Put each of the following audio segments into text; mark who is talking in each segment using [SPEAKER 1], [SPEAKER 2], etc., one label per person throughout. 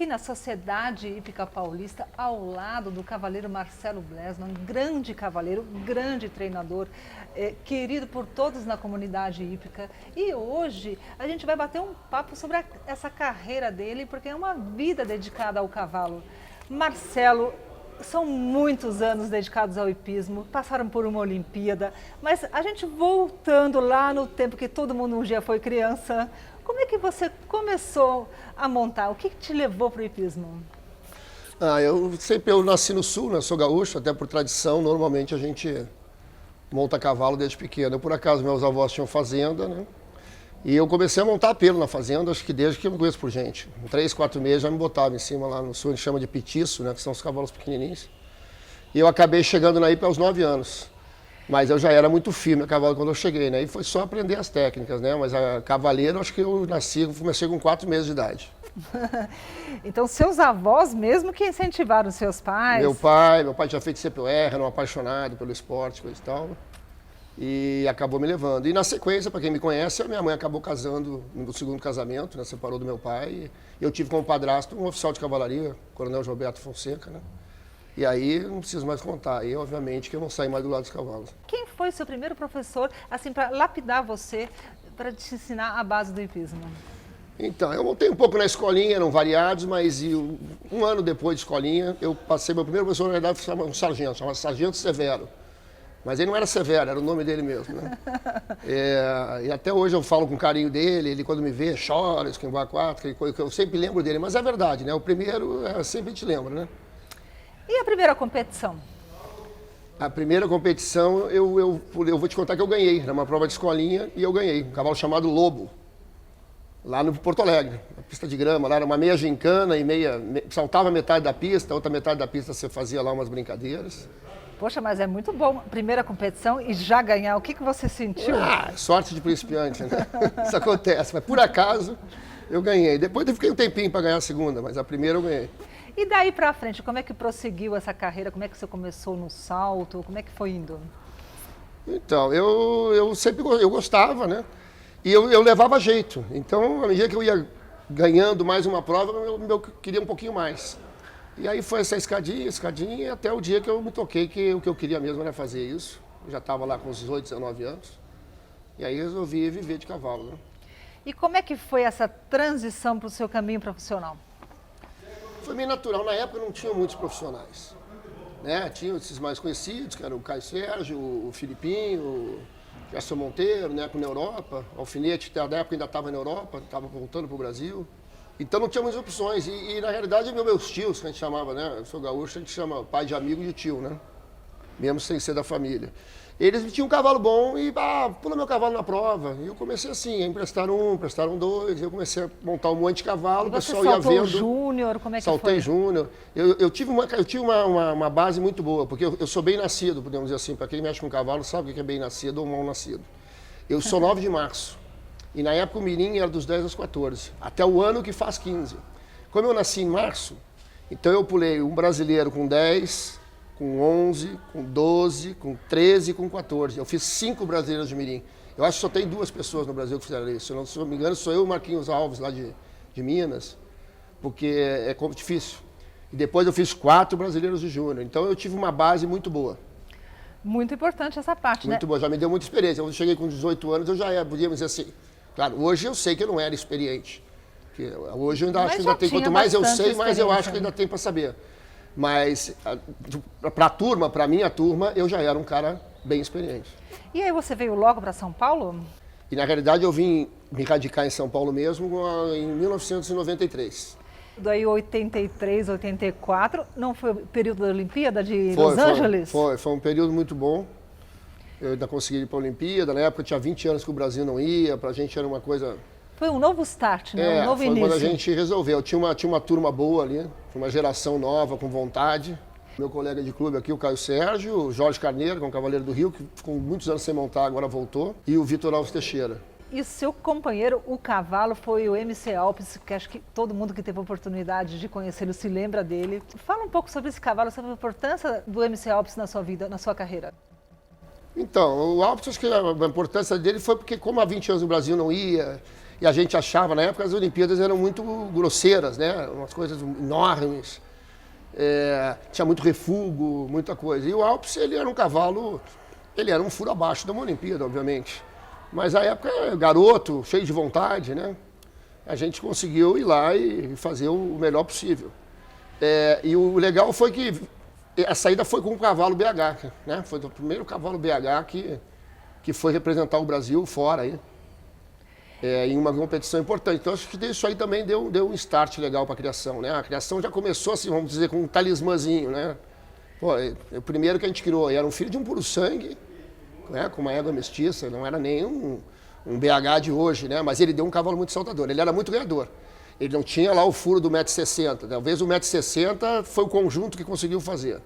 [SPEAKER 1] aqui na Sociedade Hípica Paulista, ao lado do cavaleiro Marcelo Blesman, grande cavaleiro, grande treinador, querido por todos na comunidade hípica. E hoje a gente vai bater um papo sobre essa carreira dele, porque é uma vida dedicada ao cavalo. Marcelo, são muitos anos dedicados ao hipismo, passaram por uma Olimpíada, mas a gente voltando lá no tempo que todo mundo um dia foi criança, como é que você começou a montar? O que te levou para o hipismo?
[SPEAKER 2] Eu nasci no sul, né? Sou gaúcho, até por tradição, normalmente a gente monta cavalo desde pequeno. Por acaso, meus avós tinham fazenda, né? E eu comecei a montar pelo na fazenda, acho que desde que eu me conheço por gente. Em 3, 4 meses já me botava em cima lá no sul, a gente chama de petiço, né? Que são os cavalos pequenininhos. E eu acabei chegando na hípica aos 9 anos. Mas eu já era muito firme a cavalo quando eu cheguei, né? E foi só aprender as técnicas, né? Mas a cavaleiro, acho que eu comecei com 4 meses de idade.
[SPEAKER 1] Então, seus avós mesmo que incentivaram os seus pais?
[SPEAKER 2] Meu pai tinha feito CPR, era um apaixonado pelo esporte, coisa e tal. E acabou me levando. E na sequência, para quem me conhece, a minha mãe acabou casando no segundo casamento, né? Separou do meu pai. E eu tive como padrasto um oficial de cavalaria, Coronel Gilberto Fonseca, né? E aí, não preciso mais contar. Aí, obviamente, que eu não saí mais do lado dos cavalos.
[SPEAKER 1] Quem foi seu primeiro professor, assim, para lapidar você, para te ensinar a base do hipismo?
[SPEAKER 2] Então, eu montei um pouco na escolinha, eram variados, mas um ano depois de escolinha, eu passei, meu primeiro professor, na verdade, foi um sargento, chamava Sargento Severo. Mas ele não era Severo, era o nome dele mesmo, né? E até hoje eu falo com carinho dele, ele quando me vê chora, esquimbar quatro, que eu sempre lembro dele, mas é verdade, né? O primeiro, sempre te lembra, né?
[SPEAKER 1] E a primeira competição?
[SPEAKER 2] A primeira competição, eu vou te contar que eu ganhei, era uma prova de escolinha e eu ganhei, um cavalo chamado Lobo, lá no Porto Alegre, na pista de grama, lá era uma meia gincana e saltava metade da pista, a outra metade da pista você fazia lá umas brincadeiras.
[SPEAKER 1] Poxa, mas é muito bom, primeira competição e já ganhar, o que você sentiu?
[SPEAKER 2] Sorte de principiante, né? Isso acontece, mas por acaso eu ganhei. Depois eu fiquei um tempinho para ganhar a segunda, mas a primeira eu ganhei.
[SPEAKER 1] E daí para frente, como é que prosseguiu essa carreira? Como é que você começou no salto? Como é que foi indo?
[SPEAKER 2] Então, eu sempre gostava, né? E eu levava jeito. Então, à medida que eu ia ganhando mais uma prova, eu queria um pouquinho mais. E aí foi essa escadinha, até o dia que eu me toquei que o que eu queria mesmo era fazer isso. Eu já estava lá com uns 18, 19 anos. E aí resolvi viver de cavalo, né?
[SPEAKER 1] E como é que foi essa transição para o seu caminho profissional?
[SPEAKER 2] Foi meio natural. Na época não tinha muitos profissionais, né? Tinha esses mais conhecidos, que eram o Caio Sérgio, o Filipinho, o Gerson Monteiro, né, na Europa. O Alfinete, na época ainda estava na Europa, estava voltando para o Brasil. Então não tinha muitas opções. E na realidade, meus tios, que a gente chamava, né? Eu sou gaúcho, a gente chama pai de amigo de tio, né? Mesmo sem ser da família. Eles tinham um cavalo bom e, pula meu cavalo na prova. E eu comecei assim, a emprestaram dois. Eu comecei a montar um monte de cavalo, o pessoal ia vendo.
[SPEAKER 1] Você saltou júnior, como é que
[SPEAKER 2] Saltei
[SPEAKER 1] foi?
[SPEAKER 2] júnior. Eu tive uma base muito boa, porque eu sou bem nascido, podemos dizer assim. Para quem mexe com cavalo sabe o que é bem nascido ou mal nascido. Eu sou 9 de março. E na época o mirim era dos 10 aos 14, até o ano que faz 15. Como eu nasci em março, então eu pulei um brasileiro com 10, com 11, com 12, com 13 e com 14. Eu fiz 5 brasileiros de mirim. Eu acho que só tem 2 pessoas no Brasil que fizeram isso. Se não me engano, sou eu e o Marquinhos Alves, lá de Minas, porque é difícil. E depois eu fiz 4 brasileiros de júnior. Então eu tive uma base muito boa.
[SPEAKER 1] Muito importante essa parte, né?
[SPEAKER 2] Muito boa, já me deu muita experiência. Quando eu cheguei com 18 anos, eu já era, podíamos dizer assim. Claro, hoje eu sei que eu não era experiente. Hoje eu ainda acho que ainda tem. Quanto mais eu sei, mais eu acho que ainda tem para saber. Mas para a turma, para a minha turma, eu já era um cara bem experiente.
[SPEAKER 1] E aí você veio logo para São Paulo?
[SPEAKER 2] E na realidade eu vim me radicar em São Paulo mesmo em 1993.
[SPEAKER 1] Daí 83, 84, não foi o período da Olimpíada de Los Angeles?
[SPEAKER 2] Foi um período muito bom. Eu ainda consegui ir para a Olimpíada, na época eu tinha 20 anos que o Brasil não ia, para a gente era uma coisa...
[SPEAKER 1] Foi um novo start, né? Um novo início.
[SPEAKER 2] Foi quando a gente resolveu. Tinha uma turma boa ali, uma geração nova, com vontade. Meu colega de clube aqui, o Caio Sérgio, o Jorge Carneiro, que é um cavaleiro do Rio, que ficou muitos anos sem montar, agora voltou, e o Vitor Alves Teixeira.
[SPEAKER 1] E seu companheiro, o cavalo, foi o MC Alpes, que acho que todo mundo que teve a oportunidade de conhecê-lo se lembra dele. Fala um pouco sobre esse cavalo, sobre a importância do MC Alpes na sua vida, na sua carreira.
[SPEAKER 2] Então, o Alpes, acho que a importância dele foi porque, como há 20 anos o Brasil não ia, E a gente achava, na época, as Olimpíadas eram muito grosseiras, né? Umas coisas enormes, tinha muito refúgio, muita coisa. E o Alpes, ele era um cavalo, ele era um furo abaixo de uma Olimpíada, obviamente. Mas na época, garoto, cheio de vontade, né? A gente conseguiu ir lá e fazer o melhor possível. E o legal foi que a saída foi com o cavalo BH, né? Foi o primeiro cavalo BH que foi representar o Brasil fora aí. Em uma competição importante. Então, acho que isso aí também deu um start legal para a criação, né? A criação já começou, assim, vamos dizer, com um talismãzinho, né? Pô, o primeiro que a gente criou era um filho de um puro sangue, né? Com uma égua mestiça, não era nem um BH de hoje, né? Mas ele deu um cavalo muito saltador, ele era muito ganhador. Ele não tinha lá o furo do 1,60 m, talvez o 1,60 m foi o conjunto que conseguiu fazer.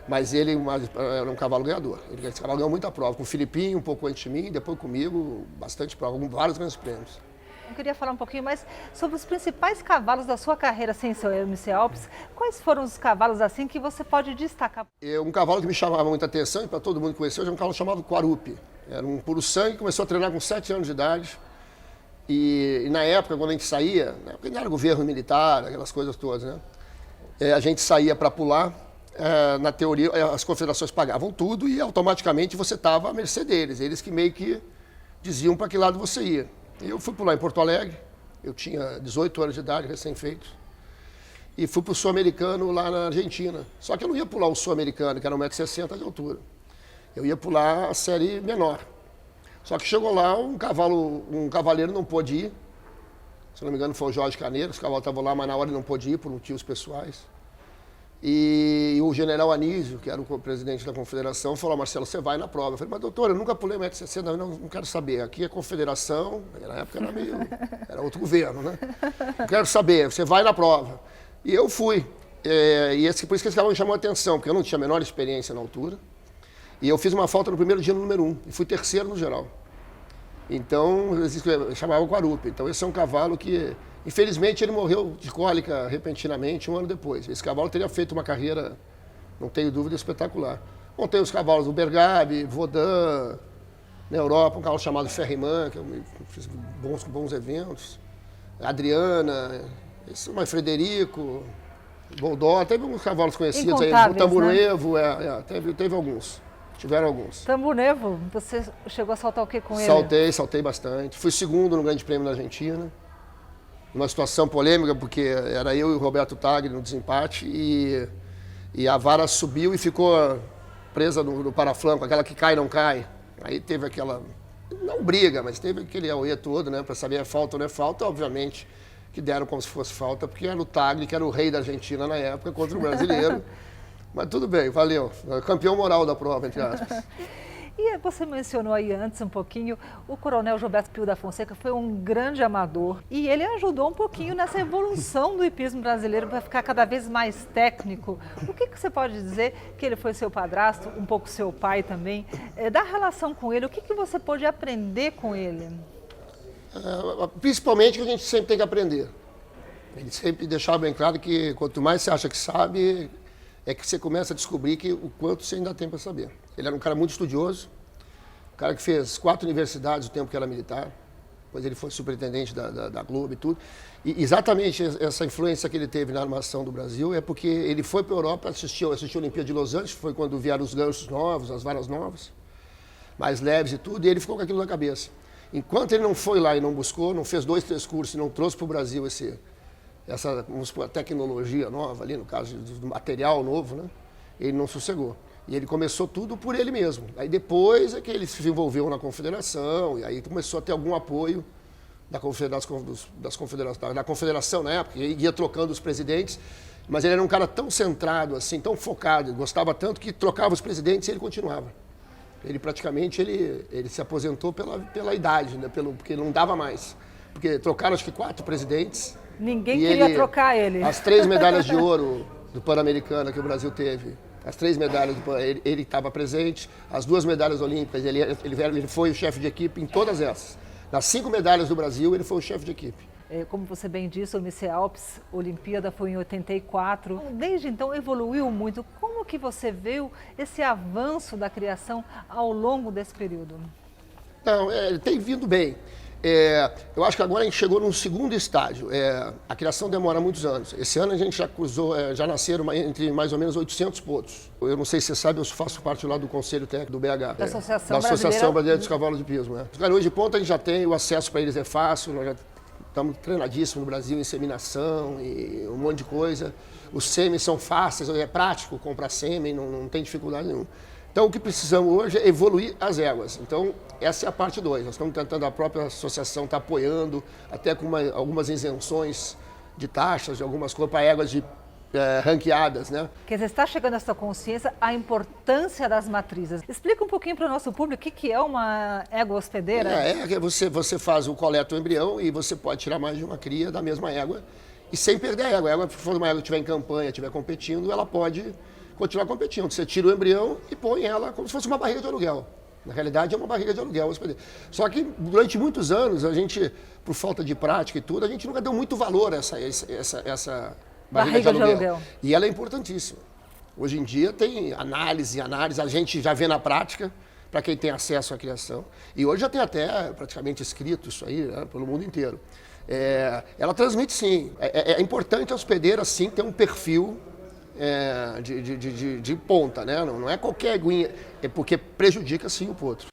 [SPEAKER 2] Mas ele era um cavalo ganhador. Esse cavalo ganhou muita prova, com o Filipinho, um pouco antes de mim, depois comigo, bastante prova, com vários grandes prêmios.
[SPEAKER 1] Eu queria falar um pouquinho mais sobre os principais cavalos da sua carreira sem ser o MC Alpes. Quais foram os cavalos assim que você pode destacar?
[SPEAKER 2] Um cavalo que me chamava muita atenção, e para todo mundo conhecer, hoje é um cavalo chamado Quarupi. Era um puro sangue, começou a treinar com 7 anos de idade. E na época, quando a gente saía, porque ainda era governo militar, aquelas coisas todas, né? A gente saía para pular. Na teoria, as confederações pagavam tudo e automaticamente você estava à mercê deles. Eles que meio que diziam para que lado você ia. Eu fui pular em Porto Alegre, eu tinha 18 anos de idade, recém-feito, e fui para o Sul-Americano lá na Argentina. Só que eu não ia pular o Sul-Americano, que era 1,60 m de altura. Eu ia pular a série menor. Só que chegou lá, um cavaleiro não pôde ir. Se não me engano, foi o Jorge Carneiro, os cavalos estavam lá, mas na hora ele não pôde ir por motivos pessoais. E o general Anísio, que era o presidente da confederação, falou: Marcelo, você vai na prova. Eu falei: mas doutor, eu nunca pulei 1,60 m, não quero saber. Aqui é confederação, na época era outro governo, né? Não quero saber, você vai na prova. E eu fui. Por isso que esse cavalo me chamou a atenção, porque eu não tinha a menor experiência na altura. E eu fiz uma falta no primeiro dia no número 1, e fui terceiro no geral. Então, eu chamava o Quarupi. Então, esse é um cavalo que, infelizmente, ele morreu de cólica repentinamente um ano depois. Esse cavalo teria feito uma carreira, não tenho dúvida, espetacular. Montei os cavalos do Bergabe, Vodan, na Europa, um cavalo chamado Ferriman, que eu fiz bons eventos. Adriana, Frederico, Boldó, teve alguns cavalos conhecidos aí, o Tamburevo, né? Teve alguns. Tiveram alguns.
[SPEAKER 1] Tamburevo, você chegou a saltar o que com ele?
[SPEAKER 2] Saltei bastante. Fui segundo no Grande Prêmio da Argentina. Uma situação polêmica, porque era eu e o Roberto Tagli no desempate e a vara subiu e ficou presa no paraflanco, aquela que cai, não cai. Aí teve aquela, não briga, mas teve aquele auê todo, né, para saber é falta ou não é falta, obviamente que deram como se fosse falta, porque era o Tagli, que era o rei da Argentina na época, contra o brasileiro. Mas tudo bem, valeu. Campeão moral da prova, entre aspas.
[SPEAKER 1] E você mencionou aí antes um pouquinho, o coronel Gilberto Pio da Fonseca foi um grande amador e ele ajudou um pouquinho nessa evolução do hipismo brasileiro para ficar cada vez mais técnico. O que você pode dizer, que ele foi seu padrasto, um pouco seu pai também, da relação com ele, o que você pôde aprender com ele?
[SPEAKER 2] Principalmente que a gente sempre tem que aprender. Ele sempre deixava bem claro que quanto mais você acha que sabe, é que você começa a descobrir o quanto você ainda tem para saber. Ele era um cara muito estudioso, um cara que fez 4 universidades o tempo que era militar, depois ele foi superintendente da Globo e tudo. E exatamente essa influência que ele teve na armação do Brasil é porque ele foi para a Europa, assistiu a Olimpíada de Los Angeles, foi quando vieram os ganchos novos, as varas novas, mais leves e tudo, e ele ficou com aquilo na cabeça. Enquanto ele não foi lá e não buscou, não fez 2, 3 cursos e não trouxe para o Brasil essa tecnologia nova ali, no caso do material novo, né? Ele não sossegou. E ele começou tudo por ele mesmo. Aí depois é que ele se envolveu na confederação, e aí começou a ter algum apoio da confederação na época, e ia trocando os presidentes, mas ele era um cara tão centrado, assim, tão focado, gostava tanto que trocava os presidentes e ele continuava. Ele praticamente ele se aposentou pela idade, né? Porque ele não dava mais. Porque trocaram acho que 4 presidentes.
[SPEAKER 1] Ninguém queria trocar ele.
[SPEAKER 2] As 3 medalhas de ouro do Pan-Americano que o Brasil teve, as 3 medalhas do Pan, ele estava presente, as 2 medalhas olímpicas, ele foi o chefe de equipe em todas essas. Nas 5 medalhas do Brasil, ele foi o chefe de equipe.
[SPEAKER 1] Como você bem disse, o MC Alpes, Olimpíada foi em 84. Desde então evoluiu muito. Como que você viu esse avanço da criação ao longo desse período?
[SPEAKER 2] Não, ele tem vindo bem. Eu acho que agora a gente chegou num segundo estágio. A criação demora muitos anos. Esse ano a gente já cruzou, já nasceram entre mais ou menos 800 potros. Eu não sei se você sabe, eu faço parte lá do Conselho Técnico do BH.
[SPEAKER 1] Da Associação
[SPEAKER 2] Brasileira dos Cavalos de Pismo. Os garotos de ponta a gente já tem, o acesso para eles é fácil, nós já estamos treinadíssimos no Brasil em inseminação e um monte de coisa. Os sêmen são fáceis, é prático comprar sêmen, não tem dificuldade nenhuma. Então, o que precisamos hoje é evoluir as éguas. Então, essa é a parte 2. Nós estamos tentando, a própria associação está apoiando, até com algumas isenções de taxas, de algumas coisas para éguas ranqueadas, né?
[SPEAKER 1] Quer dizer, está chegando essa consciência a importância das matrizes. Explica um pouquinho para o nosso público o que é uma égua hospedeira.
[SPEAKER 2] Você faz o coleta do embrião e você pode tirar mais de uma cria da mesma égua e sem perder a égua. A égua, se for uma égua que estiver em campanha, estiver competindo, ela pode continuar competindo. Você tira o embrião e põe ela como se fosse uma barriga de aluguel. Na realidade, é uma barriga de aluguel. Só que durante muitos anos, a gente, por falta de prática e tudo, a gente nunca deu muito valor a essa barriga de aluguel. E ela é importantíssima. Hoje em dia tem análise, a gente já vê na prática, para quem tem acesso à criação. E hoje já tem até praticamente escrito isso aí, né, pelo mundo inteiro. Ela transmite sim. É importante a hospedeira sim ter um perfil de ponta, né? Não é qualquer aguinha, é porque prejudica sim o potro.